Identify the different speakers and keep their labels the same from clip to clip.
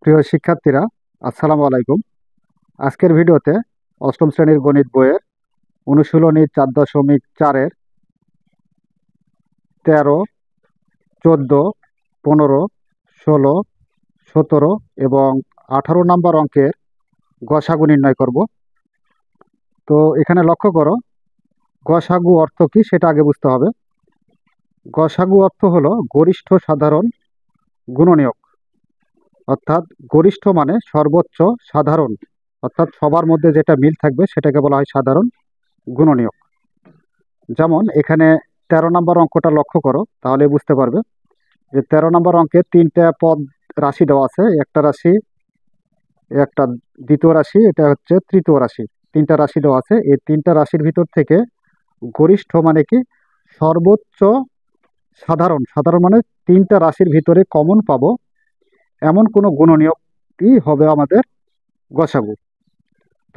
Speaker 1: প্রিয় শিক্ষার্থীরা, আসসালামু আলাইকুম। আজকের ভিডিওতে অষ্টম শ্রেণীর গণিত বইয়ের অনুশীলনী 4.4-এর 13, 14, 15, 16, 17 এবং 18 নম্বর অঙ্কের গসাগু নির্ণয় করব। তো এখানে লক্ষ্য করো, গসাগু অর্থ কি সেটা আগে বুঝতে হবে। গসাগু অর্থ হলো গরিষ্ঠ সাধারণ গুণনীয়ক, অর্থাৎ গরিষ্ঠ মানে সর্বোচ্চ, সাধারণ অর্থাৎ সবার মধ্যে যেটা মিল থাকবে সেটাকে বলা হয় সাধারণ গুণনীয়ক। যেমন এখানে 13 নম্বর অঙ্কটা লক্ষ্য করো, তাহলে বুঝতে পারবে যে 13 নম্বর অঙ্কে 3টা পদ রাশি দেওয়া আছে। একটা রাশি, একটা দ্বিতীয় রাশি, এটা হচ্ছে তৃতীয় রাশি। 3টা রাশি দেওয়া আছে। এই 3টা রাশির ভিতর থেকে গরিষ্ঠ মানে কি সর্বোচ্চ, সাধারণ সাধারণ মানে 3টা রাশির ভিতরে কমন পাবো এমন কোনো গুণনীয়কই হবে আমাদের গসাগু।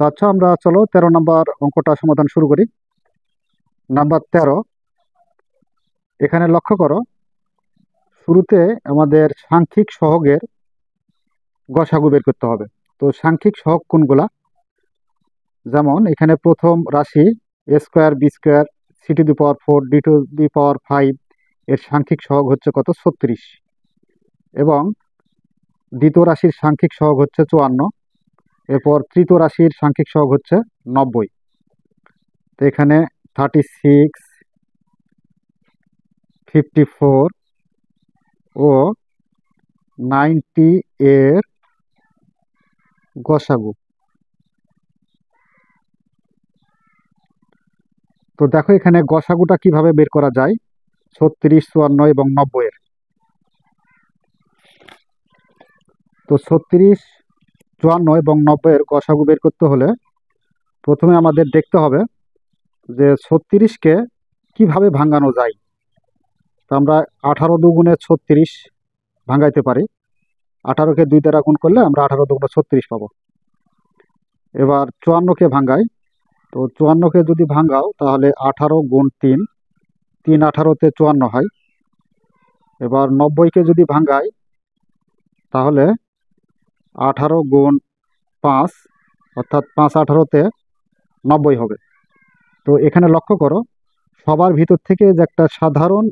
Speaker 1: তো আচ্ছা, আমরা চলো 13 নম্বর অঙ্কটা সমাধান শুরু করি। নাম্বার 13, এখানে লক্ষ্য করো, শুরুতে আমাদের সাংখ্যিক সহগের গসাগু বের করতে হবে। তো সাংখ্যিক সহগ কোনগুলা? যেমন এখানে প্রথম রাশি a square b square c to the power 4 d to the power 5, এর সাংখ্যিক সহগ হচ্ছে কত? 36। এবং দ্বিতীয় রাশির সাংখ্যিক সহগ হচ্ছে 54। এরপর তৃতীয় রাশির সাংখ্যিক সহগ হচ্ছে 90। তো এখানে 36, 54 ও 90 এর গসাগু। তো দেখো এখানে গসাগুটা কিভাবে বের করা যায় 36, 54 এবং 90 এর। তো 36, 54 এবং 90 এর গসাগু বের করতে হলে প্রথমে আমাদের দেখতে হবে যে 36কে কিভাবে ভাঙানো যায়। তো আমরা 18 দুগুণে 36 ভাঙাইতে পারি। 18কে 2 দ্বারা গুণ করলে আমরা 18 দুগুণে 36 পাবো। এবার 54কে ভাঙাই। তো 54কে যদি ভাঙাও তাহলে 18 গুণ 3, 3 18-তে 54 হয়। এবার 90কে যদি ভাঙাই তাহলে 18 গুণ 5, অর্থাৎ 5 18-তে 90 হবে। তো এখানে লক্ষ্য করো, সবার ভিতর থেকে যে একটা সাধারণ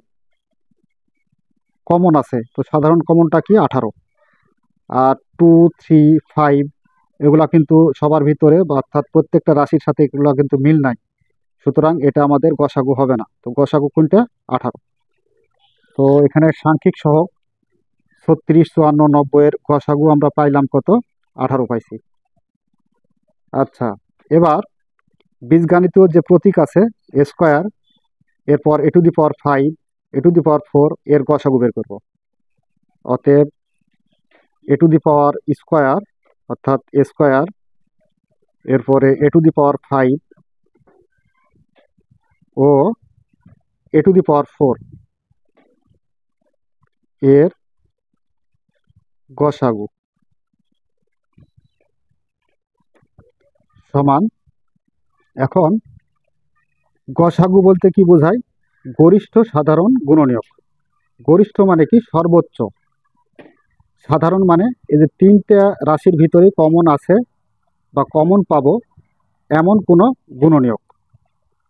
Speaker 1: কমন আছে, তো সাধারণ কমনটা কি? 18। আর 2, 3, 5 এগুলা কিন্তু সবার ভিতরে, অর্থাৎ প্রত্যেকটা রাশির সাথে এগুলো কিন্তু মিল নাই। সুতরাং এটা আমাদের গসাগু হবে না। তো গসাগু কোনটা? 18। তো এখানে সাংখ্যিক সহগ 36, 54, 90 এর গসাগু আমরা পাইলাম কত? 18 পাইছি। আচ্ছা, এবার বীজগাণিতীয় যে প্রতীক আছে এ স্কোয়ার, এরপর এ to the power 5, a to the power 4 এর গসাগু বের করব। অতএব এ টু দি পাওয়ার স্কোয়ার অর্থাৎ এ স্কোয়ার, এরপরে এ to the power 5 O a to the power 4 এর গসাগু সমান। এখন গসাগু বলতে কি বোঝায়? গরিষ্ঠ সাধারণ গুণনীয়ক। গরিষ্ঠ মানে কি সর্বোচ্চ, সাধারণ মানে এই যে 3টা রাশির ভিতরে কমন আছে বা কমন পাবো এমন কোনো গুণনীয়ক।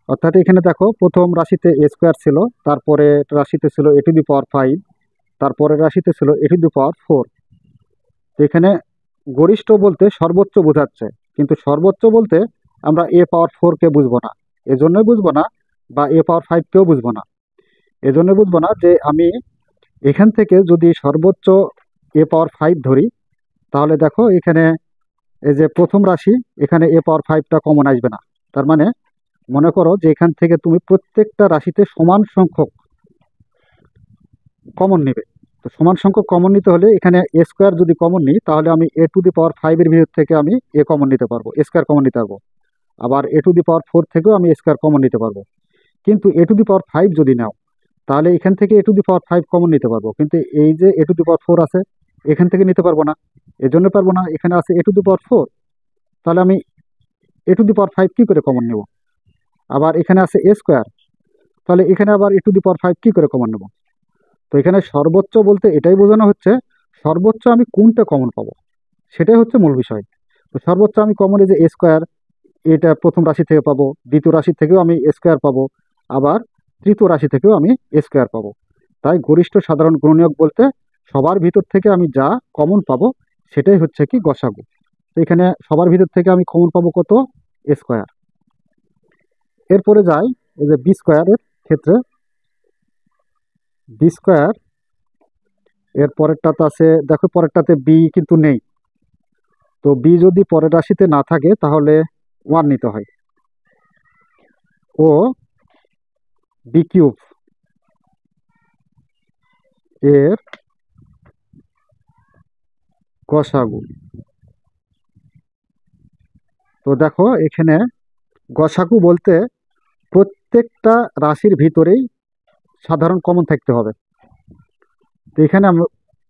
Speaker 1: অর্থাৎ এখানে দেখো, প্রথম রাশিতে এ স্কোয়ার ছিল, তারপরে রাশিতে ছিল এ টু দি পাওয়ার 5, তারপরের রাশিতে ছিল এ টু দি পাওয়ার 4। তো এখানে গরিষ্ঠ বলতে সর্বোচ্চ বোঝাচ্ছে, কিন্তু সর্বোচ্চ বলতে আমরা এ পাওয়ার 4কে বুঝবো না। এজন্যই বুঝবো না, বা এ পাওয়ার 5কেও বুঝবো না। এজন্য বুঝবো না যে আমি এখান থেকে যদি সর্বোচ্চ এ পাওয়ার 5 ধরি, তাহলে দেখো এখানে এই যে প্রথম রাশি, এখানে এ পাওয়ার 5টা কমন আসবে না। তার মানে মনে করো যে এখান থেকে তুমি প্রত্যেকটা রাশিতে সমান সংখ্যক কমন নেবে। তো সমান সংখ্যক কমন নিতে হলে এখানে এ স্কোয়ার যদি কমন নিই, তাহলে আমি এ টু দি পাওয়ার 5 এর ভিতর থেকে আমি এ কমন নিতে পারবো, এ স্কোয়ার কমন নিতে পারবো। আবার এ টু দি পাওয়ার 4 থেকেও আমি এ স্কোয়ার কমন নিতে পারবো। কিন্তু এ টু দি পাওয়ার 5 যদি নাও, তাহলে এখান থেকে এ টু দি পাওয়ার 5 কমন নিতে পারবো, কিন্তু এই যে এ টু দি পাওয়ার 4 আছে, এখান থেকে নিতে পারবো না। এজন্য পারবো না, এখানে আছে এ টু দি পাওয়ার 4, তাহলে আমি এ টু দি পাওয়ার 5 কি করে কমন নেব? আবার এখানে আছে এ স্কোয়ার, তাহলে এখানে আবার এ টু দি পাওয়ার 5 কি করে কমন নেব? তো এখানে সর্বোচ্চ বলতে এটাই বোঝানো হচ্ছে সর্বোচ্চ আমি কোনটা কমন পাবো। সেটাই হচ্ছে মূল বিষয়। তো সর্বোচ্চ আমি কমন এই যে এ স্কোয়ার, এটা প্রথম রাশি থেকে পাবো, দ্বিতীয় রাশি থেকেও আমি এ স্কোয়ার পাবো, আবার তৃতীয় রাশি থেকেও আমি এ স্কোয়ার পাবো। তাই গরিষ্ঠ সাধারণ গুণনীয়ক বলতে সবার ভিতর থেকে আমি যা কমন পাবো সেটাই হচ্ছে কি গসাগু। তো এখানে সবার ভিতর থেকে আমি কমন পাবো কত, এ স্কোয়ার। এরপরে যাই এই যে বি স্কোয়ারের ক্ষেত্রে। বি স্কোয়ার এর পরেরটাতে আছে, দেখো পরেরটাতে বি কিন্তু নেই। তো বি যদি পরের রাশিতে না থাকে তাহলে ওয়ান নিতে হয়। ও বি কিউব এর গসাগু। তো দেখো এখানে গসাগু বলতে প্রত্যেকটা রাশির ভিতরেই সাধারণ কমন থাকতে হবে। তো এখানে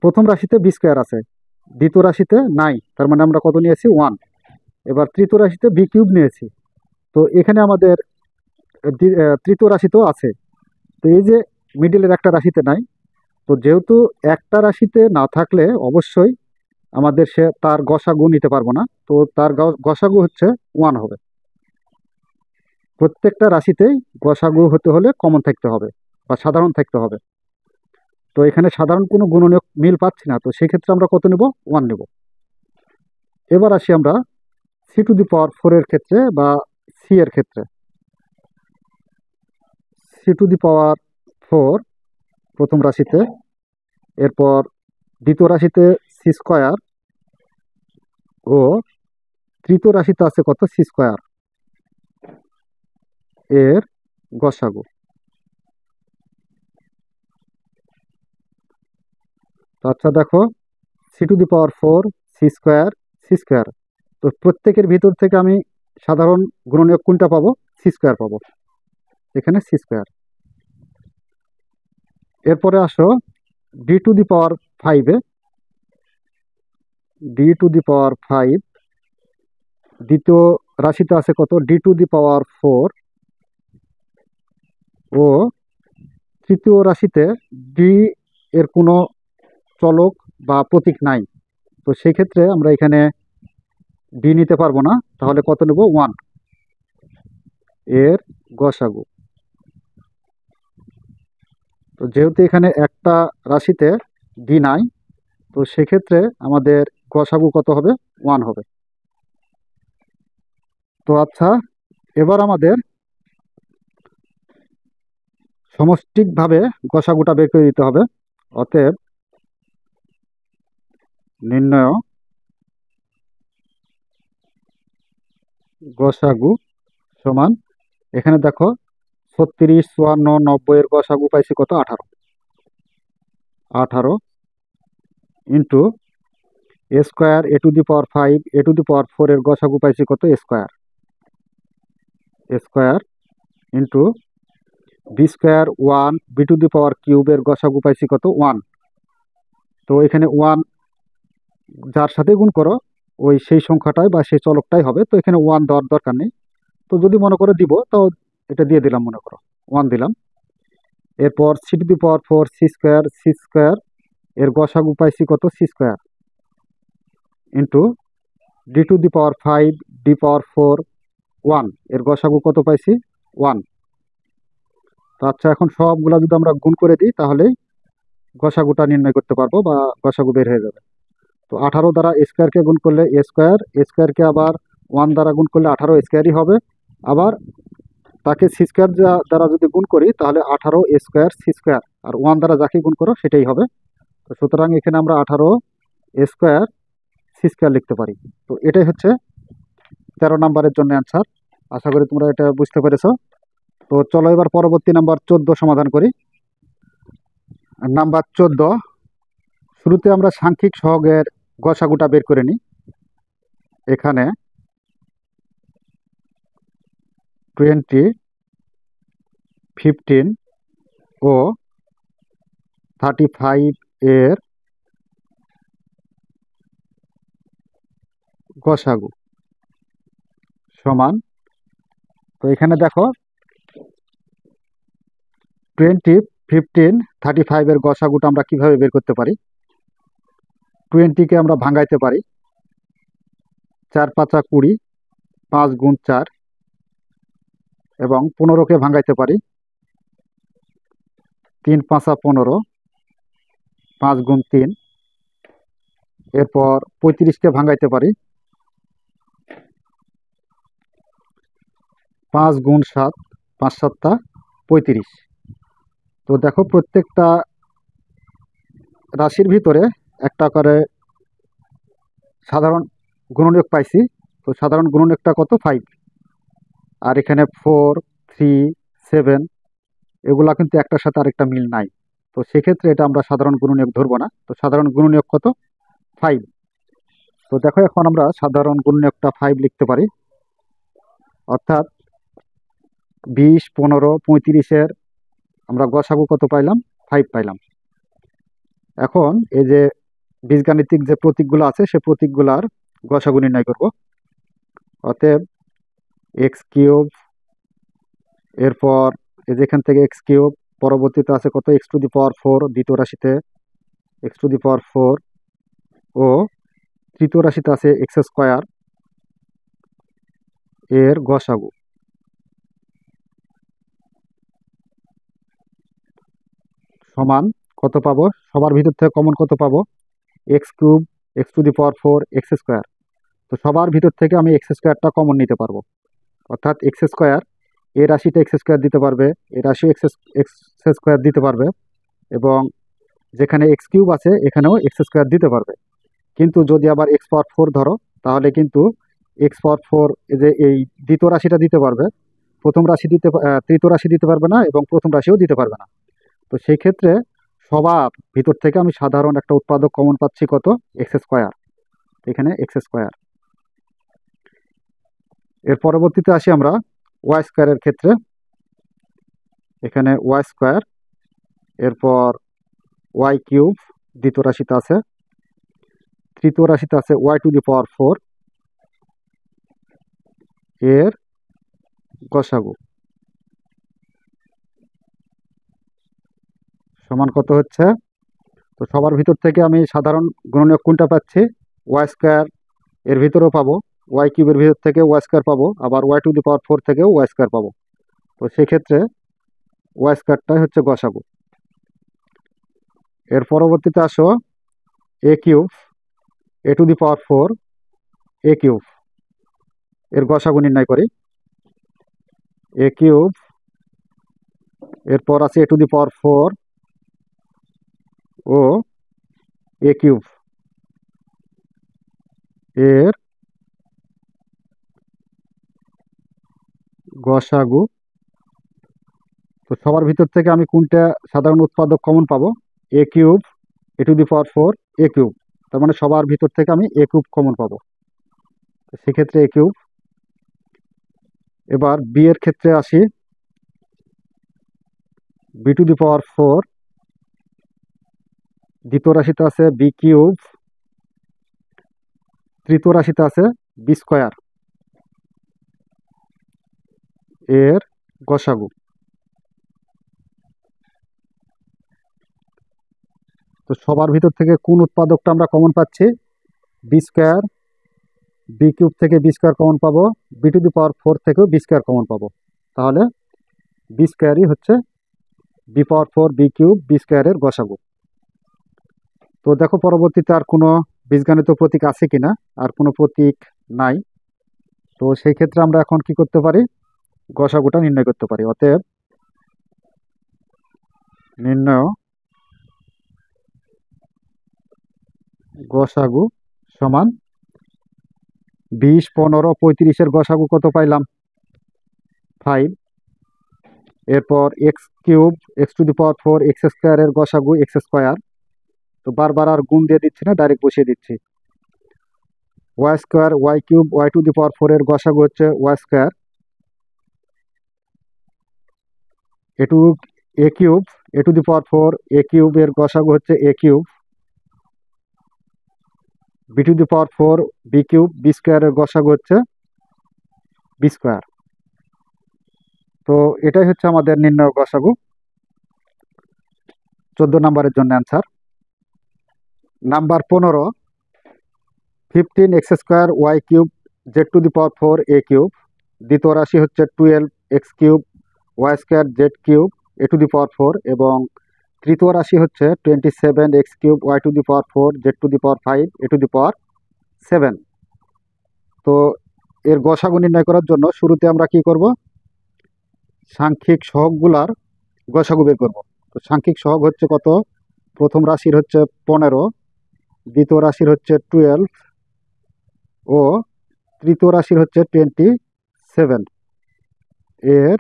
Speaker 1: প্রথম রাশিতে বি স্কোয়ার আছে, দ্বিতীয় রাশিতে নাই, তার মানে আমরা কত নিয়েছি, ওয়ান। এবার তৃতীয় রাশিতে বি কিউব নিয়েছি। তো এখানে আমাদের তৃতীয় রাশিতেও আছে। তো এই যে মিডিলের একটা রাশিতে নাই, তো যেহেতু একটা রাশিতে না থাকলে অবশ্যই আমাদের সে তার গসাগু নিতে পারবো না, তো তার গসাগু হচ্ছে ওয়ান হবে। প্রত্যেকটা রাশিতেই গসাগু হতে হলে কমন থাকতে হবে বা সাধারণ থাকতে হবে। তো এখানে সাধারণ কোনো গুণনীয়ক মিল পাচ্ছি না, তো সেক্ষেত্রে আমরা কত নেব, ওয়ান নেব। এবার আসি আমরা C to the power four এর ক্ষেত্রে বা সি এর ক্ষেত্রে। C to the power four প্রথম রাশিতে, এরপর দ্বিতীয় রাশিতে সি স্কোয়ার, ও তৃতীয় রাশিতে আছে কত, সি স্কোয়ার এর গসাগু। তো আচ্ছা দেখো, C to the power four, C square, C square. তো প্রত্যেকের ভিতর থেকে আমি সাধারণ গুণনীয়ক কোনটা পাবো, সি স্কোয়ার পাবো, এখানে সি স্কোয়ার। এরপরে আসো ডি টু দি পাওয়ার ফাইভে। D to the power five দ্বিতীয় রাশিতে আছে কত, d to the power four, ও তৃতীয় রাশিতে ডি এর কোনো চলক বা প্রতীক নাই। তো সেই ক্ষেত্রে আমরা এখানে ডি নিতে পারবো না, তাহলে কত নেব, ওয়ান এর গসাগু। তো যেহেতু এখানে একটা রাশিতে ডি নাই, তো সেক্ষেত্রে আমাদের গসাগু কত হবে, ওয়ান হবে। তো আচ্ছা, এবার আমাদের সমষ্টিকভাবে গসাগুটা বের করে দিতে হবে। অতএব নির্ণয় গসাগু সমান, এখানে দেখো 36, 54, 90 এর গসাগু পাইছি কত, 18। 18 into a square a to the power five a to the power four এর গসাগু পাইছি কত, square. Square into b square one b to the power কিউবের গসাগু পাইছি কত, ওয়ান। তো এখানে ওয়ান যার সাথে গুণ করো ওই সেই সংখ্যাটাই বা সেই চলকটাই হবে, তো এখানে ওয়ান দেওয়ার দরকার নেই। তো যদি মনে করে দিব তাও এটা দিয়ে দিলাম, মনে করো ওয়ান দিলাম। এরপর C to the power four, C square এর গসাগু পাইছি কত, C square into D to the power five D power four one এর গসাগু কত পাইছি, ওয়ান। তো আচ্ছা, এখন সবগুলা যদি আমরা গুণ করে দিই তাহলেই গসাগুটা নির্ণয় করতে পারবো বা গসাগু বের হয়ে যাবে। তো 18 দ্বারা স্কোয়ারকে গুণ করলে এ স্কোয়ারকে আবার ওয়ান দ্বারা গুণ করলে 18 স্কোয়ারই হবে। আবার তাকে সি স্কোয়ার দ্বারা যদি গুণ করি তাহলে 18 স্কোয়ার সি স্কোয়ার, আর ওয়ান দ্বারা যাকে গুণ করো সেটাই হবে। তো সুতরাং এখানে আমরা 18 স্কোয়ার সি স্কোয়ার লিখতে পারি। তো এটাই হচ্ছে 13 নাম্বারের জন্য অ্যান্সার। আশা করি তোমরা এটা বুঝতে পেরেছো। তো চলো এবার পরবর্তী নাম্বার 14 সমাধান করি। নাম্বার 14, শুরুতে আমরা সাংখ্যিক সহগের গসাগুটা বের করে নিই। এখানে 20, 15 ও 35 এর গসাগু সমান। তো এখানে দেখো 20, 15, 35 এর গসাগুটা আমরা কিভাবে বের করতে পারি। 20কে আমরা ভাঙাইতে পারি, 4 5 20, 5 গুণ 4 এবং 15কে ভাঙাইতে পারি 3 5 15, 5 গুণ 3। এরপর 35কে ভাঙাইতে পারি 5 গুণ 7, 5 7 35। তো দেখো প্রত্যেকটা রাশির ভিতরে একটা করে সাধারণ গুণনীয়ক পাইছি। তো সাধারণ গুণনীয়কটা কত? 5। আর এখানে 4 3 7 এগুলা কিন্তু একটার সাথে আরেকটা মিল নাই। তো সেক্ষেত্রে এটা আমরা সাধারণ গুণনীয়ক ধরবো না। তো সাধারণ গুণনীয়ক কত? 5। তো দেখো এখন আমরা সাধারণ গুণনীয়কটা 5 লিখতে পারি। অর্থাৎ 20 15 35-এর আমরা গসাগু কত পাইলাম? 5 পাইলাম। এখন এই যে বীজগাণিতিক যে প্রতীকগুলো আছে সে প্রতীকগুলার গসাগু নির্ণয় করব। অতএব এক্স কিউব, এরপর এই যেখান থেকে এক্স কিউব, পরবর্তীতে আছে কত? এক্স টু দি পাওয়ার 4 দ্বিতীয় রাশিতে, এক্স টু দি পাওয়ার 4 ও তৃতীয় রাশিতে আছে এক্স স্কোয়ার এর গসাগু সমান কত পাবো? সবার ভিতর থেকে কমন কত পাবো? X cube, x two the power 4, x square. তো সবার ভিতর থেকে আমি এক্স স্কোয়ারটা কমন নিতে পারবো। অর্থাৎ এক্স স্কোয়ার, এ রাশিটা এক্স স্কোয়ার দিতে পারবে, এ রাশি এক্স স্কোয়ার দিতে পারবে, এবং যেখানে এক্স কিউব আছে এখানেও এক্স স্কোয়ার দিতে পারবে। কিন্তু যদি আবার এক্স পাওয়ার 4 ধরো তাহলে কিন্তু এক্স পাওয়ার 4 যে এই দ্বিতীয় রাশিটা দিতে পারবে, প্রথম রাশি তৃতীয় রাশি দিতে পারবে না, এবং প্রথম রাশিও দিতে পারবে না। তো সেই ক্ষেত্রে সবার ভিতর থেকে আমি সাধারণ একটা উৎপাদক কমন পাচ্ছি কত? X square. এখানে এক্স স্কোয়ার। এর পরবর্তীতে আসি আমরা ওয়াই স্কোয়ারের ক্ষেত্রে। এখানে ওয়াই স্কোয়ার, এরপর ওয়াই কিউব দ্বিতীয় রাশিতে আছে, তৃতীয় রাশিতে আছে ওয়াই টু দি পাওয়ার 4 এর গসাগু সমান কত হচ্ছে? তো সবার ভিতর থেকে আমি সাধারণ গুণনীয়ক কোনটা পাচ্ছি? ওয়াই স্কোয়ার এর ভিতরেও পাবো, ওয়াই কিউবের ভিতর থেকে ওয়াই স্কোয়ার পাবো, আবার ওয়াই টু দি পাওয়ার 4 থেকেও ওয়াই স্কোয়ার পাবো। তো সেক্ষেত্রে ওয়াই স্কোয়ারটাই হচ্ছে গসাগু। এর পরবর্তীতে আসো a cube, a to the power 4 a cube এর গসাগু নির্ণয় করি। এ কিউব, এরপর আছে এ টু দি পাওয়ার 4 ও এ কিউব এর গসাগু। তো সবার ভিতর থেকে আমি কোনটা সাধারণ উৎপাদক কমন পাবো? A cube, a to the power 4 a cube. তার মানে সবার ভিতর থেকে আমি এ কিউব কমন পাবো। তো সেক্ষেত্রে এ কিউব। এবার বি এর ক্ষেত্রে আসি। বি টু দি পাওয়ার 4 দ্বিতীয় রাশিতে আছে বি কিউব, তৃতীয় রাশিতে আছে বি স্কোয়ার এর গসাগু। তো সবার ভিতর থেকে কোন উৎপাদকটা আমরা কমন পাচ্ছি? B square. বি কিউব থেকে বি স্কোয়ার কমন পাবো, বি টু দি পাওয়ার 4 থেকেও বি স্কোয়ার কমন পাবো। তাহলে বি স্কোয়ারই হচ্ছে বি পাওয়ার 4 বি কিউব বি স্কোয়ারের গসাগু। তো দেখো পরবর্তীতে আর কোনো বীজগাণিত প্রতীক আছে কিনা। আর কোনো প্রতীক নাই। তো সেই ক্ষেত্রে আমরা এখন কি করতে পারি? গসাগুটা নির্ণয় করতে পারি। অতএব নির্ণয় গসাগু সমান 20 15 35-এর গসাগু কত পাইলাম? 5। এরপর x cube, x two the power 4 x স্কোয়ারের গসাগু এক্স স্কোয়ার। তো বারবার আর গুণ দিয়ে দিচ্ছি না, ডাইরেক্ট বসিয়ে দিচ্ছি। Y square, y cube, y to the power 4 এর গসাগু হচ্ছে y square. A to a cube, a to the power 4 a cube এর গসাগু হচ্ছে a cube. B to the power 4 b cube b স্কোয়ারের গসাগু হচ্ছে বি স্কোয়ার। তো এটাই হচ্ছে আমাদের নির্ণয় গসাগু। 14 নম্বরের জন্য answer. Number 15, 15 x square y cube z to the power 4 a cube. দ্বিতীয় রাশি হচ্ছে 12 x cube y square z cube a to the power 4, এবং তৃতীয় রাশি হচ্ছে 27 x cube y to the power 4 z to the power 5 a to the power 7। তো এর গসাগু নির্ণয় করার জন্য শুরুতে আমরা কি করব, সাংখ্যিক সহগগুলার গসাগু বের করব। তো সাংখ্যিক সহগ হচ্ছে কত, প্রথম রাশির হচ্ছে 15, দ্বিতীয় রাশির হচ্ছে 12 ও তৃতীয় রাশির হচ্ছে 27 এর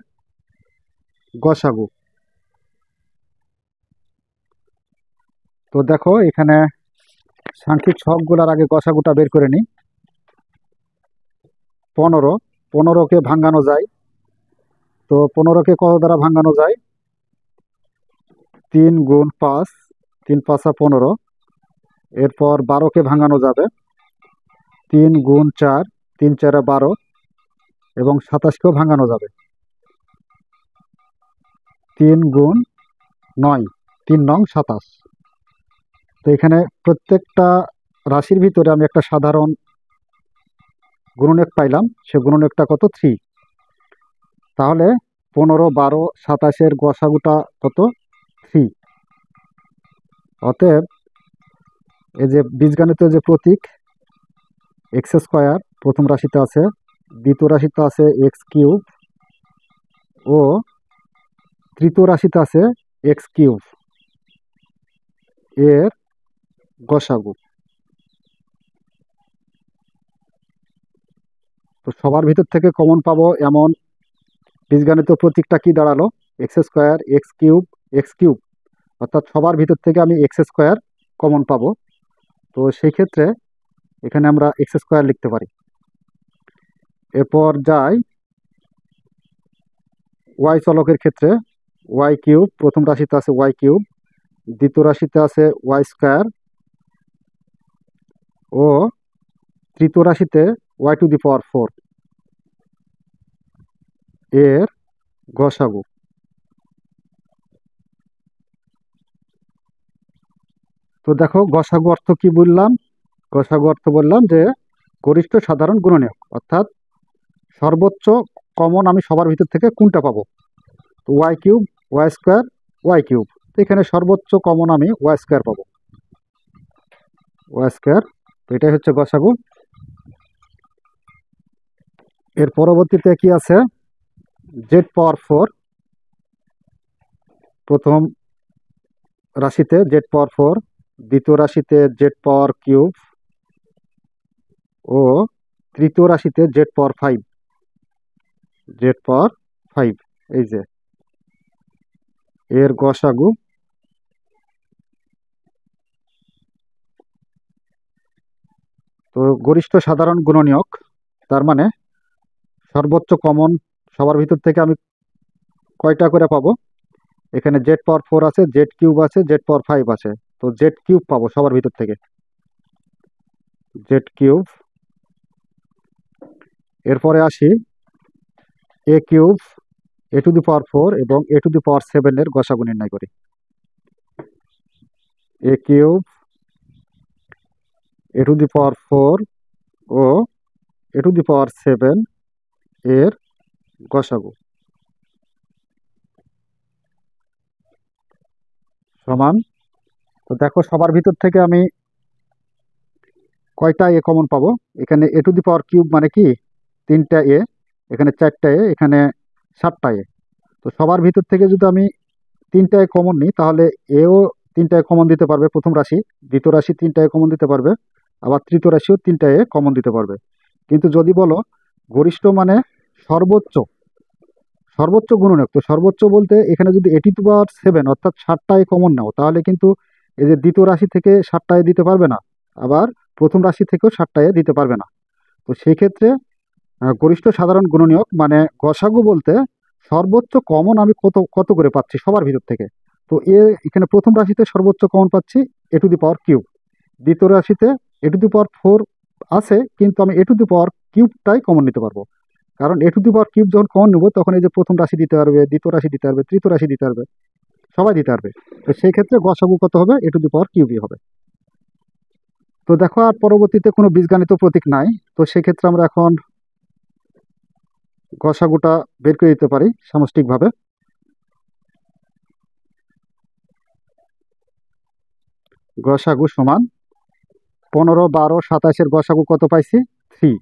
Speaker 1: গসাগু। তো দেখো এখানে সাংখ্যিক সহগগুলার আগে গসাগুটা বের করে নিই। 15কে ভাঙানো যায়। তো 15কে কত দ্বারা ভাঙানো যায়, 3 গুণ 5, 3 5 15। এরপর 12কে ভাঙানো যাবে, 3 গুণ 4, 3 4 12, এবং 27কেও ভাঙানো যাবে, 3 গুণ 9, 3 নং 27। তো এখানে প্রত্যেকটা রাশির ভিতরে আমি একটা সাধারণ গুণনীয়ক পাইলাম, সে গুণনীয়কটা কত, 3। তাহলে 15 12 27-এর গসাগুটা কত, 3। অতএব এই যে বীজগণিতের যে প্রতীক এক্স স্কোয়ার প্রথম রাশিতে আছে, দ্বিতীয় রাশিতে আছে এক্স কিউব ও তৃতীয় রাশিতে আছে এক্স কিউব এর গসাগু। তো সবার ভিতর থেকে কমন পাবো এমন বীজগণিত প্রতীকটা কি দাঁড়ালো, x square x cube x cube, অর্থাৎ সবার ভিতর থেকে আমি এক্স স্কোয়ার কমন পাবো। তো সেই ক্ষেত্রে এখানে আমরা এক্স স্কোয়ার লিখতে পারি। এরপর যাই ওয়াই চলকের ক্ষেত্রে, ওয়াই কিউব প্রথম রাশিতে আছে ওয়াই কিউব, দ্বিতীয় রাশিতে আছে ওয়াই স্কোয়ার ও তৃতীয় রাশিতে ওয়াই টু দি পাওয়ার 4 এর গসাগু। তো দেখো গসাগু অর্থ কি বললাম, গসাগু অর্থ বললাম যে গরিষ্ঠ সাধারণ গুণনীয়ক, অর্থাৎ সর্বোচ্চ কমন আমি সবার ভিতর থেকে কোনটা পাবো। তো y cube y square y cube, তো এখানে সর্বোচ্চ কমন আমি ওয়াই স্কোয়ার পাবো, ওয়াই স্কোয়ার। তো এটাই হচ্ছে গসাগু। এর পরবর্তীতে কি আছে, জেড পাওয়ার 4 প্রথম রাশিতে জেড পাওয়ার 4, দ্বিতীয় রাশিতে জেড পাওয়ার কিউব ও তৃতীয় রাশিতে জেড পাওয়ার 5, জেড পাওয়ার 5 এই যে এর গসাগু। তো গরিষ্ঠ সাধারণ গুণনীয়ক, তার মানে সর্বোচ্চ কমন সবার ভিতর থেকে আমি কয়টা করে পাবো, এখানে জেড পাওয়ার 4 আছে, জেড কিউব আছে, জেড পাওয়ার 5 আছে। তো জেড কিউব পাবো সবার ভিতর থেকে, জেড কিউব। এরপরে আসি এ cube a to the power 4 এবং এ টু দি পাওয়ার 7 এর গসাগু নির্ণয় করি। A cube a to the power 4 ও এ টু দি পাওয়ার 7 এর গসাগু সমান। তো দেখো সবার ভিতর থেকে আমি কয়টা এ কমন পাবো, এখানে এ টু দি পাওয়ার কিউব মানে কি 3টা এ, এখানে 4টা এ, এখানে 7টা এ। তো সবার ভিতর থেকে যদি আমি 3টা এ কমন নিই, তাহলে এও 3টা এ কমন দিতে পারবে প্রথম রাশি, দ্বিতীয় রাশি 3টা এ কমন দিতে পারবে, আবার তৃতীয় রাশিও 3টা এ কমন দিতে পারবে। কিন্তু যদি বলো গরিষ্ঠ মানে সর্বোচ্চ, সর্বোচ্চ গুণনীয়ক, তো সর্বোচ্চ বলতে এখানে যদি এ টু দি পাওয়ার 7 অর্থাৎ 7টা এ কমন নাও, তাহলে কিন্তু এই যে দ্বিতীয় রাশি থেকে 7টা এ দিতে পারবে না, আবার প্রথম রাশি থেকেও 7টা এ দিতে পারবে না। তো সেই ক্ষেত্রে গরিষ্ঠ সাধারণ গুণনীয়ক মানে গসাগু বলতে সর্বোচ্চ কমন আমি কত কত করে পাচ্ছি সবার ভিতর থেকে। তো এখানে প্রথম রাশিতে সর্বোচ্চ কমন পাচ্ছি এ টু দি পাওয়ার কিউব, দ্বিতীয় রাশিতে এ টু দি পাওয়ার 4 আছে, কিন্তু আমি এ টু দি পাওয়ার কিউবটাই কমন নিতে পারবো। কারণ এ টু দি পাওয়ার কিউব যখন কমন নেবো, তখন এই যে প্রথম রাশি দিতে পারবে, দ্বিতীয় রাশি দিতে পারবে, তৃতীয় রাশি দিতে পারবে, সবাই দিতে পারবে। তো সেই ক্ষেত্রে গসাগু কত হবে, এ টু দি পাওয়ার কিউবই হবে। তো দেখো আর পরবর্তীতে কোনো বীজগাণিত প্রতীক নাই। তো সেক্ষেত্রে আমরা এখন গসাগুটা বের করে দিতে পারি সামষ্টিকভাবে। গসাগু সমান 15, 12, 27-এর গসাগু কত পাইছি? 3।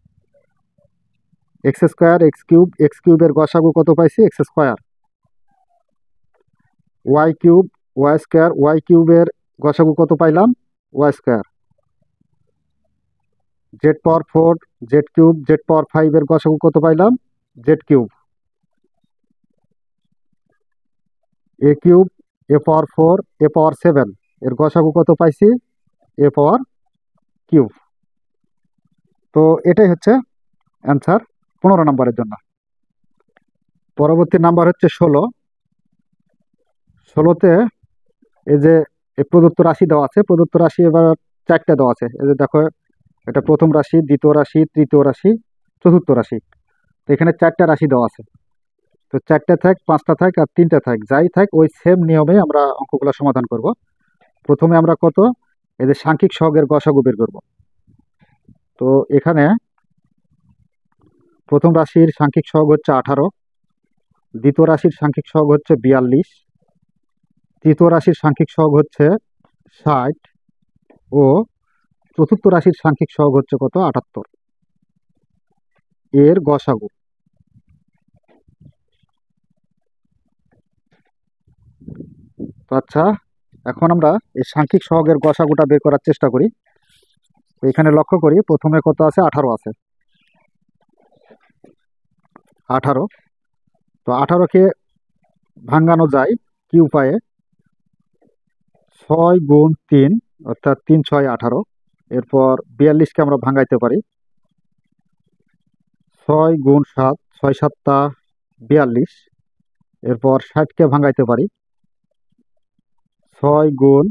Speaker 1: এক্স স্কোয়ার এক্স কিউবের গসাগু কত পাইছি? X square. Y cube y কিউবের গসাগু কত পাইলাম? Y square. Z power 4 z cube z power 5 এর গসাগু কত পাইলাম? Z cube. A cube A power 4 a power 7 এর গসাগু কত পাইছি? A power cube. তো এটাই হচ্ছে অ্যান্সার 15 নম্বরের জন্য। পরবর্তী নাম্বার হচ্ছে 16। 16তে এই যে এই প্রদত্ত রাশি দেওয়া আছে, প্রদত্ত রাশি এবার 4টা দেওয়া আছে। এই যে দেখো, এটা প্রথম রাশি, দ্বিতীয় রাশি, তৃতীয় রাশি, চতুর্থ রাশি। তো এখানে 4টা রাশি দেওয়া আছে। তো 4টা থাক, 5টা থাক আর 3টা থাক, যাই থাক ওই সেম নিয়মে আমরা অঙ্কগুলো সমাধান করব। প্রথমে আমরা এই যে সাংখ্যিক সহগের গসাগু বের করব। তো এখানে প্রথম রাশির সাংখ্যিক সহগ হচ্ছে 18, দ্বিতীয় রাশির সাংখ্যিক সহগ হচ্ছে 42, তৃতীয় রাশির সাংখ্যিক সহগ হচ্ছে 60 ও চতুর্থ রাশির সাংখ্যিক সহগ হচ্ছে কত? 78। এর গসাগু। তো আচ্ছা, এখন আমরা এই সাংখ্যিক সহগের গসাগুটা বের করার চেষ্টা করি। তো এখানে লক্ষ্য করি, প্রথমে কত আছে? 18 আছে। 18। তো 18কে ভাঙানো যায় কি উপায়ে? 6 গুণ 3 অর্থাৎ 3 6 18। এরপর 42কে আমরা ভাঙাইতে পারি 6 গুণ 7, 6 7 42। এরপর 60কে ভাঙাইতে পারি 6 গুণ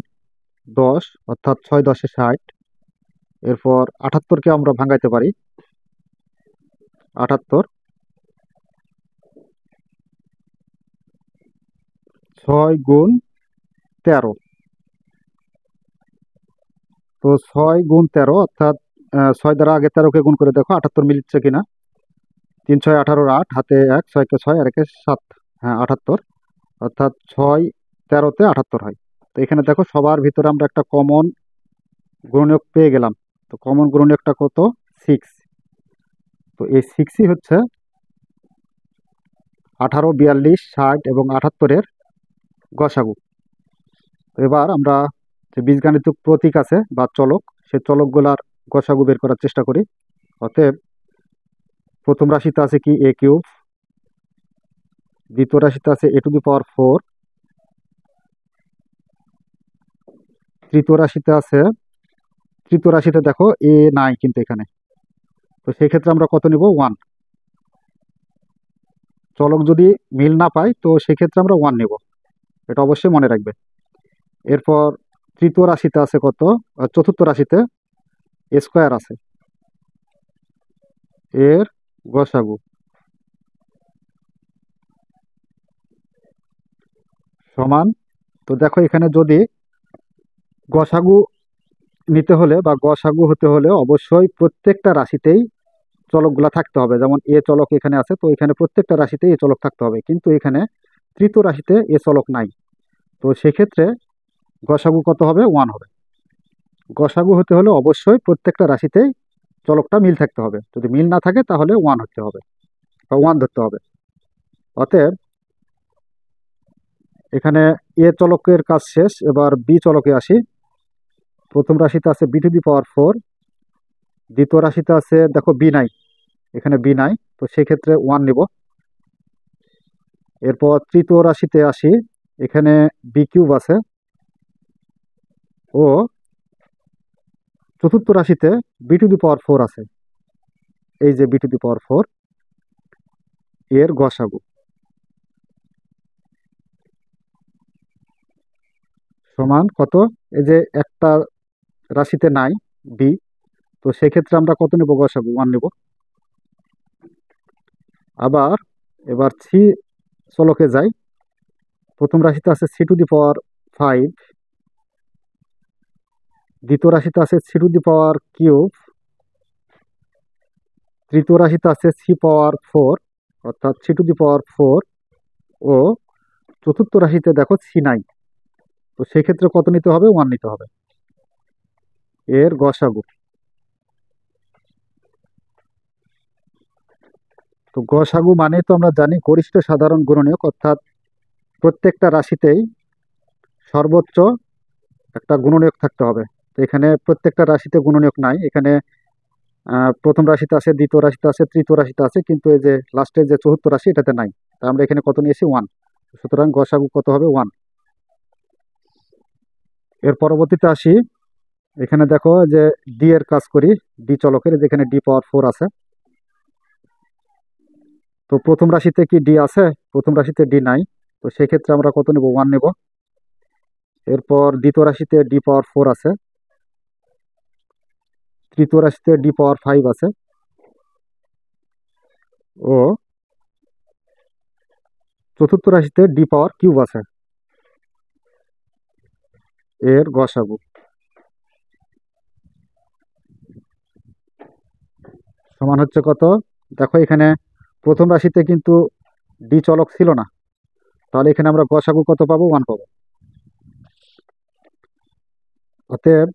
Speaker 1: 10 অর্থাৎ 6 10 60। এরপর 78কে আমরা ভাঙাইতে পারি 78, 6 গুণ 13। তো 6 গুণ 13 অর্থাৎ 6 দ্বারা আগে 13কে গুণ করে দেখো 78 মিলছে কিনা। 3 6 18, 8 হাতে 1, 6 কে 6 আর 1 7, হ্যাঁ 78। অর্থাৎ 6 13-তে 78 হয়। তো এখানে দেখো সবার ভিতরে আমরা একটা কমন গুণনীয়ক পেয়ে গেলাম। তো কমন গুণনীয়কটা কত? 6। তো এই 6ই হচ্ছে 18, 42, 60 এবং 78-এর গসাগু। এবার আমরা যে বীজগাণিতিক প্রতীক আছে বা চলক, সেই চলকগুলার গসাগু বের করার চেষ্টা করি। অতএব প্রথম রাশিতে আছে কি? এ কিউব। দ্বিতীয় রাশিতে আছে এ টু দি পাওয়ার 4। তৃতীয় রাশিতে দেখো এ নাই কিন্তু এখানে। তো সেই ক্ষেত্রে আমরা কত নিব? 1। চলক যদি মিল না পাই তো সেক্ষেত্রে আমরা 1 নিব, এটা অবশ্যই মনে রাখবে। এরপর তৃতীয় রাশিতে আছে কত? চতুর্থ রাশিতে এ স্কোয়ার আছে, এর গসাগু সমান। তো দেখো এখানে যদি গসাগু নিতে হলে বা গসাগু হতে হলে অবশ্যই প্রত্যেকটা রাশিতেই চলকগুলা থাকতে হবে। যেমন এ চলক এখানে আছে, তো এখানে প্রত্যেকটা রাশিতেই এ চলক থাকতে হবে, কিন্তু এখানে তৃতীয় রাশিতে এ চলক নাই। তো সেক্ষেত্রে গসাগু কত হবে? 1 হবে। গসাগু হতে হলে অবশ্যই প্রত্যেকটা রাশিতেই চলকটা মিল থাকতে হবে। যদি মিল না থাকে তাহলে 1 হতে হবে বা 1 ধরতে হবে। অতএব এখানে এ চলকের কাজ শেষ, এবার বি চলকে আসি। প্রথম রাশিতে আছে বি টু দি পাওয়ার 4, দ্বিতীয় রাশিতে আছে দেখো বি নাই, এখানে বি নাই, তো সেক্ষেত্রে 1 নিব। এরপর তৃতীয় রাশিতে আসি, এখানে বি কিউব আছে ও চতুর্থ রাশিতে বি টু দি পাওয়ার 4 আছে। এই যে বি টু দি পাওয়ার 4, এর গসাগু সমান কত? এই যে একটা রাশিতে নাই বি, তো সেক্ষেত্রে আমরা কত নেব? গসাগু 1 নেব। আবার এবার সি চলকে যাই। প্রথম রাশিতে আছে সি টু দি পাওয়ার 5, দ্বিতীয় রাশিতে আছে c to the power cube, তৃতীয় রাশিতে আছে সি পাওয়ার ফোর অর্থাৎ c to the power four, ও চতুর্থ রাশিতে দেখো সি নাইন। তো সেক্ষেত্রে কত নিতে হবে? ওয়ান নিতে হবে। এর গসাগু, তো গসাগু মানে তো আমরা জানি গরিষ্ঠ সাধারণ গুণনীয়ক, অর্থাৎ প্রত্যেকটা রাশিতেই সর্বোচ্চ একটা গুণনীয়ক থাকতে হবে। তো এখানে প্রত্যেকটা রাশিতে গুণনীয়ক নাই, এখানে প্রথম রাশিতে আছে, দ্বিতীয় রাশিতে আছে, তৃতীয় রাশিতে আছে, কিন্তু এই যে লাস্টের যে চতুর্থ রাশি এটাতে নাই। তা আমরা এখানে কত নিয়েছি? ওয়ান। সুতরাং গসাগু কত হবে? ওয়ান। এর পরবর্তীতে আসি, এখানে দেখো যে ডি এর কাজ করি, ডি চলকের, যেখানে ডি পাওয়ার ফোর আছে। তো প্রথম রাশিতে কি ডি আছে? প্রথম রাশিতে ডি নাই, তো সেক্ষেত্রে আমরা কত নেব? ওয়ান নেব। এরপর দ্বিতীয় রাশিতে ডি পাওয়ার ফোর আছে, তৃতীয় রাশিতে ডি পাওয়ার ফাইভ আছে, ও চতুর্থ রাশিতে ডি পাওয়ার কিউব আছে। এর গসাগু সমান হচ্ছে কত? দেখো এখানে প্রথম রাশিতে কিন্তু ডি চলক ছিল না, তাহলে এখানে আমরা গসাগু কত পাবো? ওয়ান পাবো। অতএব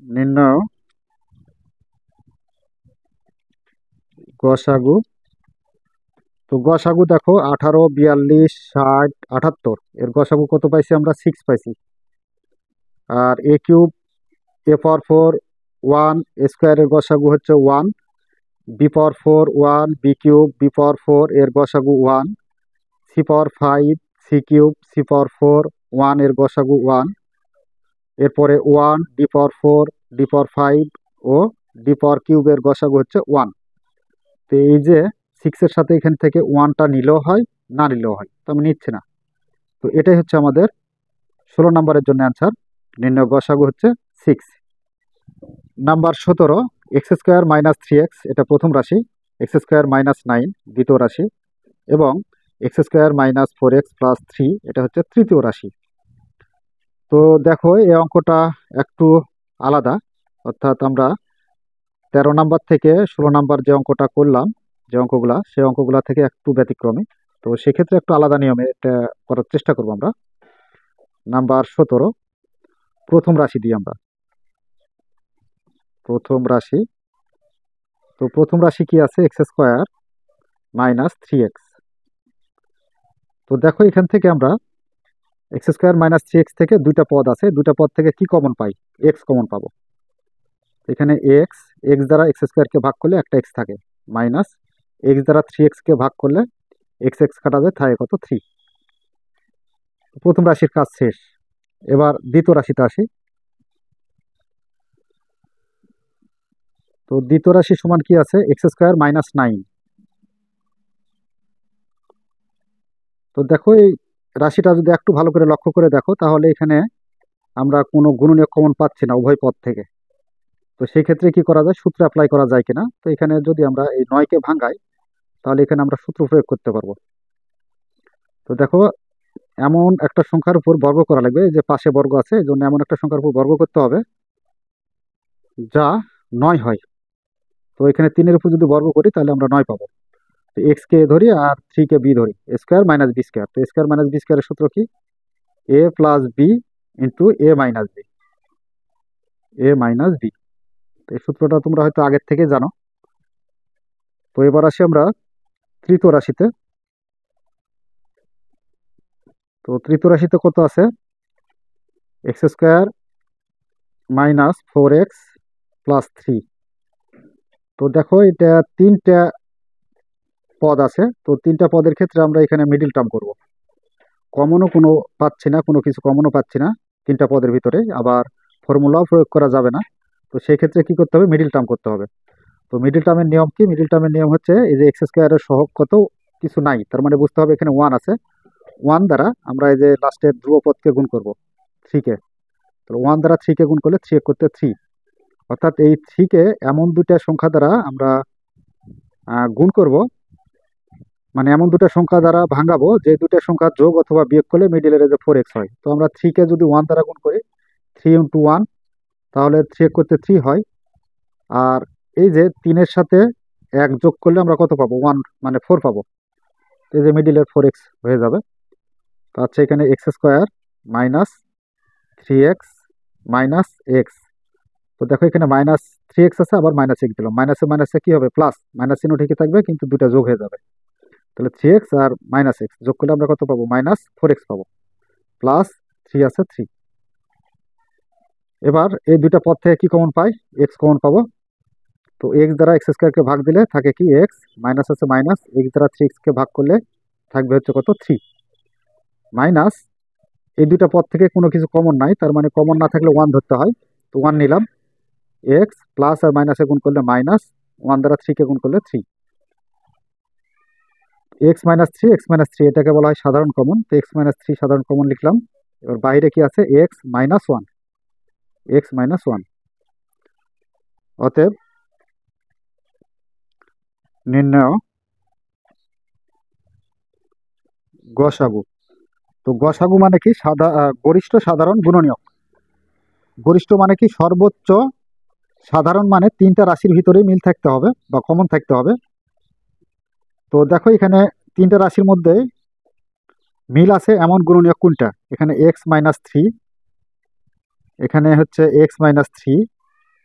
Speaker 1: নির্ণয় গসাগু, তো গসাগু দেখো 18, 42, 60, 78, এর গসাগু কত পাইছি আমরা? সিক্স পাইছি। আর A cube, A power four one, A স্কোয়ারের গসাগু হচ্ছে one, B power four one, B cube, B power four এর গসাগু one, C power five, C cube, C power four one এর গসাগু ওয়ান। এরপরে one, D power four, D power five ও D power কিউবের গসাগু হচ্ছে ওয়ান। তো এই যে সিক্সের সাথে এখান থেকে ওয়ানটা নিলেও হয়, না নিলেও হয়, তো আমি নিচ্ছি না। তো এটাই হচ্ছে আমাদের 16 নম্বরের জন্য অ্যান্সার। নির্ণয় গসাগু হচ্ছে six. Number 17, x square minus three x, এটা প্রথম রাশি, এক্স স্কোয়ার মাইনাস নাইন দ্বিতীয় রাশি, এবং x square minus four x plus three এটা হচ্ছে তৃতীয় রাশি। তো দেখো এই অঙ্কটা একটু আলাদা, অর্থাৎ আমরা 13 নাম্বার থেকে 16 নাম্বার যে অঙ্কটা করলাম, যে অঙ্কগুলা, সেই অঙ্কগুলা থেকে একটু ব্যতিক্রমী। তো সেক্ষেত্রে একটু আলাদা নিয়মে এটা করার চেষ্টা করবো আমরা। নাম্বার 17, প্রথম রাশি দিই আমরা। প্রথম রাশি, তো প্রথম রাশি কি আছে? X square minus three x. তো দেখো এখান থেকে আমরা x square minus three x থেকে দুইটা পদ আছে, দুইটা পদ থেকে কি কমন পাই? এক্স কমন পাবো। এখানে এক্স, এক্স দ্বারা এক্স স্কোয়ারকে ভাগ করলে একটা এক্স থাকে, মাইনাস এক্স দ্বারা থ্রি এক্সকে ভাগ করলে এক্স এক্স কাটা যায়, থাকে কত? থ্রি। প্রথম রাশির কাজ শেষ। এবার দ্বিতীয় রাশিতে আসি। তো দ্বিতীয় রাশি সমান কি আছে? X square minus nine. তো দেখো এই রাশিটা যদি একটু ভালো করে লক্ষ্য করে দেখো, তাহলে এখানে আমরা কোনো গুণনীয়ক কমন পাচ্ছি না উভয় পদ থেকে। তো সেই ক্ষেত্রে কি করা যায়? সূত্র অ্যাপ্লাই করা যায় কিনা? তো এখানে যদি আমরা এই নয়কে ভাঙাই, তাহলে এখানে আমরা সূত্র প্রয়োগ করতে পারবো। তো দেখো এমন একটা সংখ্যার উপর বর্গ করা লাগবে, এই যে পাশে বর্গ আছে, এই জন্য এমন একটা সংখ্যার উপর বর্গ করতে হবে যা নয় হয়। তো এখানে তিনের উপর যদি বর্গ করি তাহলে আমরা নয় পাবো। তো এক্স কে এ ধরি আর থ্রি কে বি ধরি, এ স্কোয়ার মাইনাস বি স্কোয়ার। তো এ স্কোয়ার মাইনাস বি স্কোয়ারের সূত্র কি? এ প্লাস বি ইন্টু এ মাইনাস বি, এ মাইনাস বি। তো এই সূত্রটা তোমরা হয়তো আগের থেকে জানো। তো এবার আসি আমরা তৃতীয় রাশিতে। তো তৃতীয় রাশিতে কত আছে? X square minus four x plus three. তো দেখো এটা তিনটা পদ আছে, তো তিনটা পদের ক্ষেত্রে আমরা এখানে মিডিল টার্ম করব। কমনও কোনো পাচ্ছি না, কোনো কিছু কমনও পাচ্ছি না তিনটা পদের ভিতরে, আবার ফর্মুলাও প্রয়োগ করা যাবে না। তো সেই ক্ষেত্রে কি করতে হবে? মিডিল টার্ম করতে হবে। তো মিডিল টার্মের নিয়ম কি? মিডিল টার্মের নিয়ম হচ্ছে এই যে এক্স স্কোয়ারের সহগ কত? কিছু নাই, তার মানে বুঝতে হবে এখানে ওয়ান আছে। ওয়ান দ্বারা আমরা এই যে লাস্টের ধ্রুবপদকে গুণ করব, থ্রিকে। তো ওয়ান দ্বারা থ্রিকে গুণ করলে থ্রি এক করতে থ্রি, অর্থাৎ এই থ্রিকে এমন দুইটা সংখ্যা দ্বারা আমরা গুণ করব, মানে এমন দুটো সংখ্যা দ্বারা ভাঙাবো যে দুটো সংখ্যা যোগ অথবা বিয়োগ করলে মিডিলের যে ফোর এক্স হয়। তো আমরা থ্রিকে যদি ওয়ান দ্বারা গুণ করি 3 × 1, তাহলে 3 করতে 3 হয়। আর এই যে 3-এর সাথে 1 যোগ করলে আমরা কত পাবো? 1, মানে 4 পাবো। এই যে মিডিলের 4x হয়ে যাবে। তো আচ্ছা, এখানে x² minus 3x minus x. তো দেখো এখানে -3x আছে, আবার -x দিলাম। মাইনাসে মাইনাসে কি হবে? প্লাস। মাইনাস চিহ্ন ঠিকই থাকবে, কিন্তু দুটা যোগ হয়ে যাবে। তাহলে 3x আর -x যোগ করলে আমরা কত পাবো? -4x পাবো। প্লাস 3 আছে 3। এবার এই দুইটা পদ থেকে কি কমন পাই? x কমন পাবো। তো x দ্বারা x² ভাগ দিলে থাকে কি? x। মাইনাস আছে মাইনাস, x দ্বারা 3x ভাগ করলে থাকবে হচ্ছে কত? 3। মাইনাস এই দুইটা পদ থেকে কোনো কিছু কমন নাই, তার মানে কমন না থাকলে 1 ধরতে হয়। তো 1 নিলাম। এক্স প্লাস আর মাইনাসে গুণ করলে মাইনাস, 1 দ্বারা 3 কে গুণ করলে 3। এক্স মাইনাস থ্রি এটাকে বলা হয় সাধারণ কমন। তো x-3 সাধারণ কমন লিখলাম। এবার বাইরে কি আছে? x-1। অতএব নির্ণয় গসাগু। তো গসাগু মানে কি? গরিষ্ঠ সাধারণ গুণনীয়ক। গরিষ্ঠ মানে কি? সর্বোচ্চ। সাধারণ মানে 3টা রাশির ভিতরেই মিল থাকতে হবে বা কমন থাকতে হবে। তো দেখো এখানে 3টা রাশির মধ্যে মিল আছে এমন গুণনীয়ক কোনটা? এখানে x-3, এখানে হচ্ছে x-3,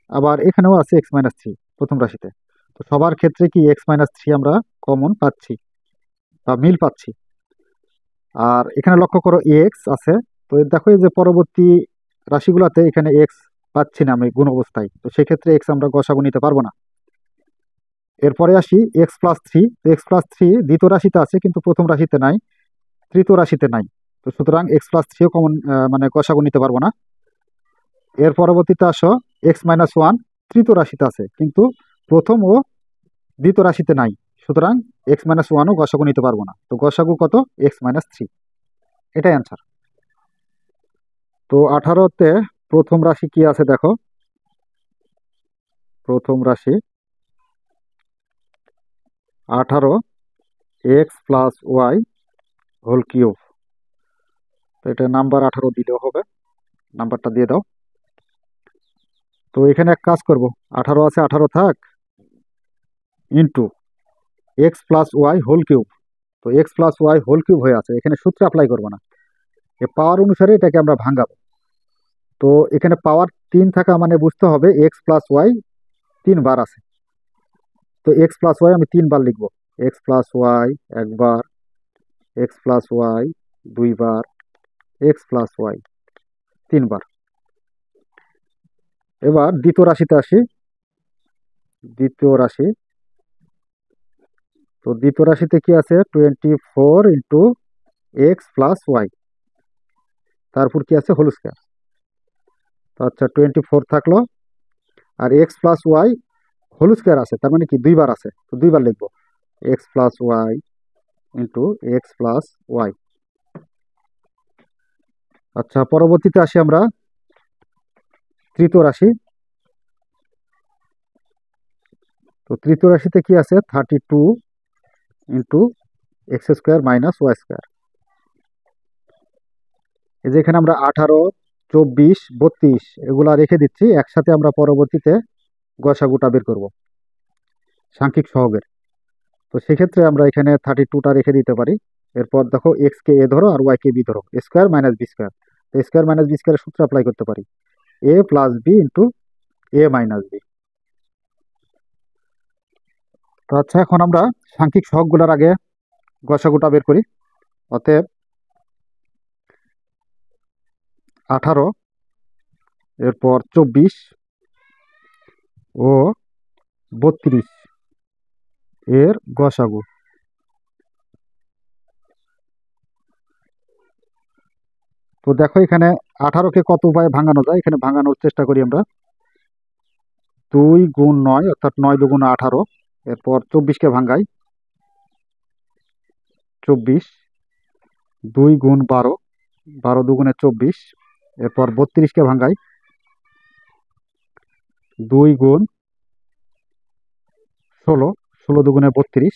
Speaker 1: আবার এখানেও আছে x-3 প্রথম রাশিতে। তো সবার ক্ষেত্রে কি x-3 আমরা কমন পাচ্ছি বা মিল পাচ্ছি। আর এখানে লক্ষ্য করো এক্স আছে। তো দেখো এই যে পরবর্তী রাশিগুলোতে এখানে এক্স পাচ্ছি না আমি গুণ অবস্থায়, তো সেক্ষেত্রে এক্স আমরা গসাগু নিতে পারবো না। এরপরে আসি x+3। তো x+3 দ্বিতীয় রাশিতে আছে, কিন্তু প্রথম রাশিতে নাই, তৃতীয় রাশিতে নাই। তো সুতরাং x+3ও কমন, মানে গসাগু নিতে পারবো না। এর পরবর্তীতে আসো x-1 তৃতীয় রাশিতে আছে, কিন্তু প্রথম ও দ্বিতীয় রাশিতে নাই। সুতরাং x-1ও গসাগু নিতে পারবো না। তো গসাগু কত? x-3। এটাই অ্যান্সার। তো 18তে প্রথম রাশি কি আছে দেখো। প্রথম রাশি 18, x+y² তো এটা নাম্বার 18 দিলেও হবে, নাম্বারটা দিয়ে দাও। তো এখানে এক কাজ করব, 18 আছে, 18 থাক, ইন্টু x+y²। তো x+y² হয়ে আছে, এখানে সূত্র অ্যাপ্লাই করবো না, এ পাওয়ার অনুসারে এটাকে আমরা ভাঙাবো। তো এখানে পাওয়ার 3 থাকা মানে বুঝতে হবে x+y 3 বার আছে। তো x+y আমি 3 বার লিখবো। x+y একবার, x+y 2 বার, x+y 3 বার। এবার দ্বিতীয় রাশিতে আসি। দ্বিতীয় রাশি, তো দ্বিতীয় রাশিতে কি আছে? 24 × x+y, তারপর কি আছে? Whole square. তো আচ্ছা, 24 থাকলো, আর x+y² আছে, তার মানে কি 2 বার আছে, তো 2 বার লিখবো। x+y x+y। আচ্ছা, পরবর্তীতে আসি আমরা তৃতীয় রাশি। তো তৃতীয় রাশিতে কি আছে? 32 × x² - y²। এই যে এখানে আমরা 18, 24, 32 এগুলা রেখে দিচ্ছি একসাথে, আমরা পরবর্তীতে গসাগুটা বের করব সাংখ্যিক সহগের। তো সেক্ষেত্রে আমরা এখানে 32টা রেখে দিতে পারি। এরপর দেখো এক্স কে এ ধরো আর ওয়াই কে বি ধরো, স্কোয়ার - বি স্কোয়ার। তো স্কোয়ার - বি স্কোয়ারের সূত্র অ্যাপ্লাই করতে পারি, a+b × a - b। তো আচ্ছা, এখন আমরা সাংখ্যিক সহগগুলোর আগে গসাগুটা বের করি। অতএব 18, এরপর 24 ও 32 এর গসাগু। তো দেখো এখানে 18কে কত উপায়ে ভাঙানো যায়, এখানে ভাঙানোর চেষ্টা করি আমরা। 2 × 9 অর্থাৎ 9 × 2 = 18। এরপর 24কে ভাঙাই, 24। 2 × 12, 12 × 2 = 24। এরপর 32কে ভাঙাই, 2 × 16, 16 × 2 = 32।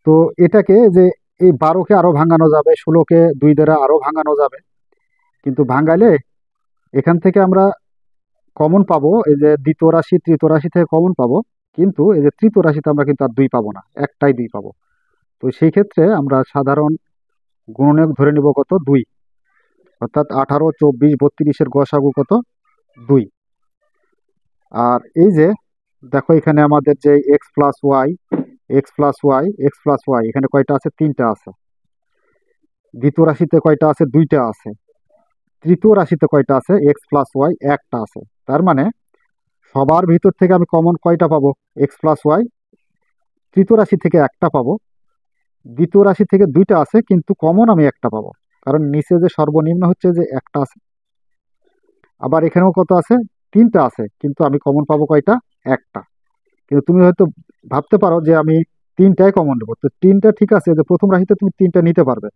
Speaker 1: তো এটাকে যে এই 12কে আরো ভাঙানো যাবে, 16কে 2 দ্বারা আরো ভাঙানো যাবে, কিন্তু ভাঙাইলে এখান থেকে আমরা কমন পাবো, এই যে দ্বিতীয় রাশি তৃতীয় রাশি থেকে কমন পাবো, কিন্তু এই যে তৃতীয় রাশিতে আমরা কিন্তু আর 2 পাবো না, একটাই 2 পাবো। তো সেই ক্ষেত্রে আমরা সাধারণ গুণনীয়ক ধরে নিব কত, 2। অর্থাৎ 18, 24, 32-এর গসাগু কত, 2। আর এই যে দেখো এখানে আমাদের যে x plus y, x plus y, x plus y, এখানে কয়টা আছে, 3টা আছে। দ্বিতীয় রাশিতে কয়টা আছে, 2টা আছে। তৃতীয় রাশিতে কয়টা আছে, এক্স প্লাস ওয়াই, একটা আছে। তার মানে সবার ভিতর থেকে আমি কমন কয়টা পাবো, এক্স প্লাস ওয়াই। তৃতীয় রাশি থেকে একটা পাবো। দ্বিতীয় রাশি থেকে 2টা আছে, কিন্তু কমন আমি একটা পাবো, কারণ নিচে যে সর্বনিম্ন হচ্ছে যে একটা আছে। আবার এখানেও কত আছে, 3টা আছে, কিন্তু আমি কমন পাবো কয়টা, একটা। কিন্তু তুমি হয়তো ভাবতে পারো যে আমি 3টাই কমন নেবো, তো 3টা ঠিক আছে, যে প্রথম রাশিতে তুমি 3টা নিতে পারবে,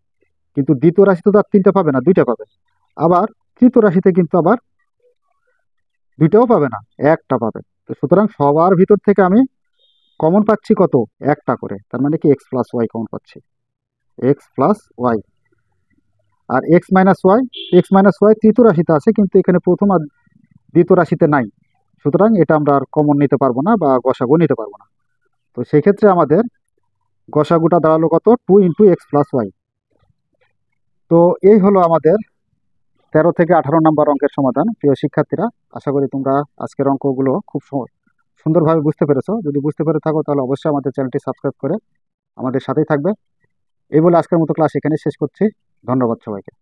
Speaker 1: কিন্তু দ্বিতীয় রাশিতে তো আর 3টা পাবে না, 2টা পাবে। আবার তৃতীয় রাশিতে কিন্তু আবার 2টাও পাবে না, একটা পাবে। তো সুতরাং সবার ভিতর থেকে আমি কমন পাচ্ছি কত, একটা করে। তার মানে কি এক্স প্লাস ওয়াই কমন পাচ্ছি, এক্স প্লাস ওয়াই। আর x minus y, x minus y তৃতীয় রাশিতে আছে, কিন্তু এখানে প্রথম আর দ্বিতীয় রাশিতে নাই। সুতরাং এটা আমরা আর কমন নিতে পারবো না বা গসাগু নিতে পারবো না। তো সেই ক্ষেত্রে আমাদের গসাগুটা দাঁড়ালো কত, 2 × এক্স প্লাস ওয়াই। তো এই হলো আমাদের 13 থেকে 18 নম্বর অঙ্কের সমাধান। প্রিয় শিক্ষার্থীরা, আশা করি তোমরা আজকের অঙ্কগুলো খুব সুন্দরভাবে বুঝতে পেরেছো। যদি বুঝতে পেরে থাকো তাহলে অবশ্যই আমাদের চ্যানেলটি সাবস্ক্রাইব করে আমাদের সাথেই থাকবে। এই বলে আজকের মতো ক্লাস এখানে শেষ করছি। ধন্যবাদ সবাইকে।